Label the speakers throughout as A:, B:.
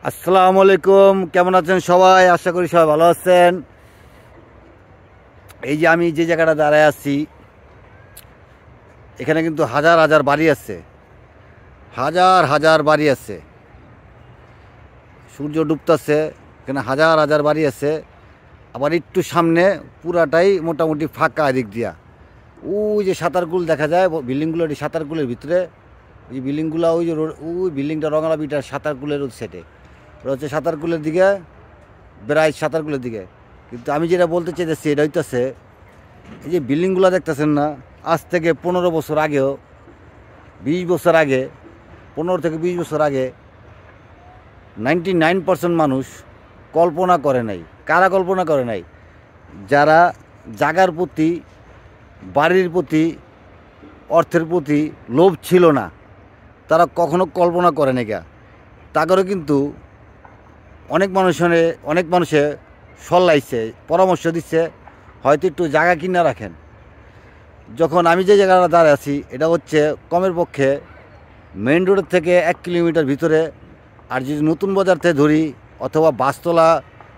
A: আসসালামু আলাইকুম, কেমন আছেন সবাই? আশা করি সবাই ভালো আছেন। এই যে আমি যে জায়গাটা দাঁড়ায় আছি, এখানে কিন্তু হাজার হাজার বাড়ি আছে, হাজার হাজার বাড়ি আছে। সূর্য ডুবতেছে, এখানে হাজার হাজার বাড়ি আছে। আবার একটু সামনে পুরাটাই মোটামুটি ফাঁকা এদিক দিয়া। ওই যে সাঁতারকুল দেখা যায়, বিল্ডিংগুলো সাঁতারকুলের ভিতরে। এই বিল্ডিংগুলো ওই যে ওই বিল্ডিংটা রঙালা বিটার সাঁতারকুলের ওই সাইডে, ওটা হচ্ছে সাঁতারকুলের দিকে, বেড়াই সাঁতারকুলের দিকে। কিন্তু আমি যেটা বলতে চাইতেছি এটা হইতেছে, এই যে বিল্ডিংগুলো দেখতেছেন না, আজ থেকে 15 বছর আগেও, 20 বছর আগে, 15 থেকে 20 বছর আগে 99% মানুষ কল্পনা করে নাই। কারা কল্পনা করে নাই? যারা জাগার প্রতি, বাড়ির প্রতি, অর্থের প্রতি লোভ ছিল না, তারা কখনো কল্পনা করে নাই। তাগরও কিন্তু অনেক মানুষে সল্লাইছে, পরামর্শ দিচ্ছে, হয়তো একটু জায়গা কিনে রাখেন। যখন আমি যে জায়গাটা দাঁড়িয়ে আছি, এটা হচ্ছে কমের পক্ষে মেইন রোডের থেকে 1 কিলোমিটার ভিতরে। আর যদি নতুন বাজার থেকে ধরি অথবা বাসতলা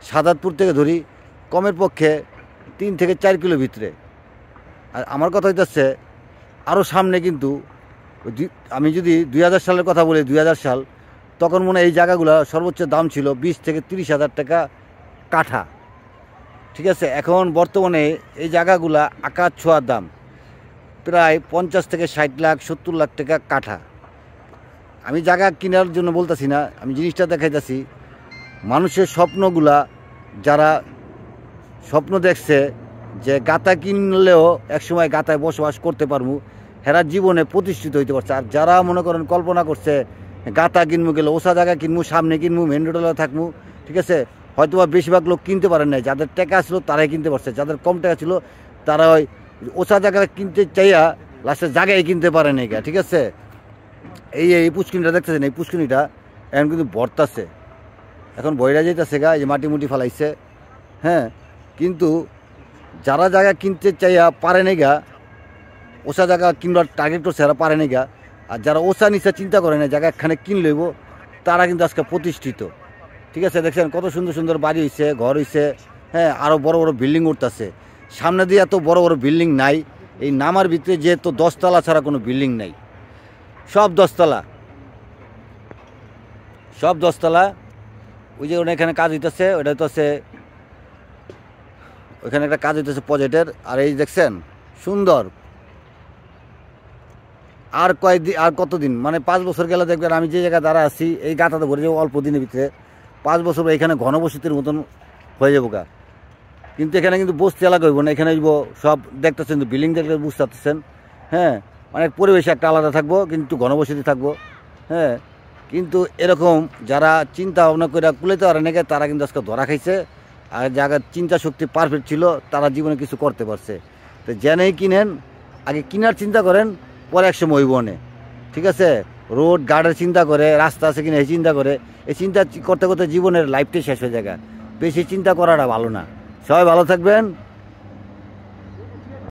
A: সাদাতপুর থেকে ধরি, কমের পক্ষে 3 থেকে 4 কিলো ভিতরে। আর আমার কথা হইতেছে আরও সামনে, কিন্তু আমি যদি 2000 সালের কথা বলি, 2000 সাল, তখন মনে হয় এই জায়গাগুলো সর্বোচ্চ দাম ছিল 20 থেকে 30 হাজার টাকা কাঠা। ঠিক আছে, এখন বর্তমানে এই জায়গাগুলা আকাশ ছোঁয়ার দাম, প্রায় 50 থেকে 60 লাখ 70 লাখ টাকা কাঠা। আমি জায়গা কেনার জন্য বলতেছি না, আমি জিনিসটা দেখাইতেছি। মানুষের স্বপ্নগুলা, যারা স্বপ্ন দেখছে যে গাতা কিনলেও একসময় গাতায় বসবাস করতে পারবো, হেরা জীবনে প্রতিষ্ঠিত হইতে পারছে। আর যারা মনে করেন কল্পনা করছে গাতা কিনবো, গেলে ওষা জায়গা কিনবো, সামনে কিনবো, মেন রোডে থাকবো, ঠিক আছে, হয়তো বা বেশিরভাগ লোক কিনতে পারেন নাই। যাদের টাকা ছিল তারাই কিনতে পারছে, যাদের কম টাকা ছিল তারা ওই ওষা জায়গা কিনতে চাইয়া লাস্টে জায়গায় কিনতে পারে নাই। ঠিক আছে, এই পুষ্কিনিটা দেখতেছেন, এই পুষ্কিনিটা এখন কিন্তু বর্তাছে, এখন বইরা যেতেছে এই যে মাটি মুটি ফেলাইছে। হ্যাঁ, কিন্তু যারা জায়গা কিনতে চাইয়া পারে নাই ওষা জায়গা কিনবার টার্গেট করছে, এরা পারে নাই। আর যারা ওষা নিচে চিন্তা করে না জায়গা এখানে কিনলেব, তারা কিন্তু আজকে প্রতিষ্ঠিত। ঠিক আছে, দেখছেন কত সুন্দর সুন্দর বাড়ি হয়েছে, ঘর হয়েছে। হ্যাঁ, আরও বড় বড় বিল্ডিং উঠতেছে। সামনে দিয়ে এত বড় বড় বিল্ডিং নাই, এই নামার ভিতরে যে তো 10 তলা ছাড়া কোনো বিল্ডিং নাই, সব 10 তলা, সব 10 তলা। ওই যে এখানে কাজ হইতেছে, ওটা তো আছে, ওইখানে একটা কাজ হইতেছে প্রজেক্টের। আর এই দেখছেন সুন্দর, আর কয়েকদিন, আর কতদিন, মানে 5 বছর গেলে দেখবেন আমি যে জায়গায় দাঁড়া আছি, এই গাঁথাতে ভরে যাবো অল্প দিনের ভিতরে। 5 বছর এখানে ঘনবসতির মতন হয়ে যাবো কিন্তু এখানে কিন্তু বস্তি এলাকা হইব না, এখানে হইব সব, দেখতেছেন তো বিল্ডিং দেখলে বুঝতে পারতেছেন। হ্যাঁ, অনেক পরিবেশ একটা আলাদা থাকবো, কিন্তু ঘনবসতি থাকবো। হ্যাঁ, কিন্তু এরকম যারা চিন্তা ভাবনা করে কুলাইতে পারে নাকি, তারা কিন্তু আজকে ধরা খাইছে। আর যাদের চিন্তা শক্তি পারফেক্ট ছিল, তারা জীবনে কিছু করতে পারছে। তো জেনেই কিনেন, আগে কিনার চিন্তা করেন, পরে একসময় হইব না। ঠিক আছে, রোড গার্ডের চিন্তা করে, রাস্তা আছে কিনা এই চিন্তা করে, এই চিন্তা করতে করতে জীবনের লাইফটাই শেষ হয়ে যায়। বেশি চিন্তা করাটা ভালো না। সবাই ভালো থাকবেন।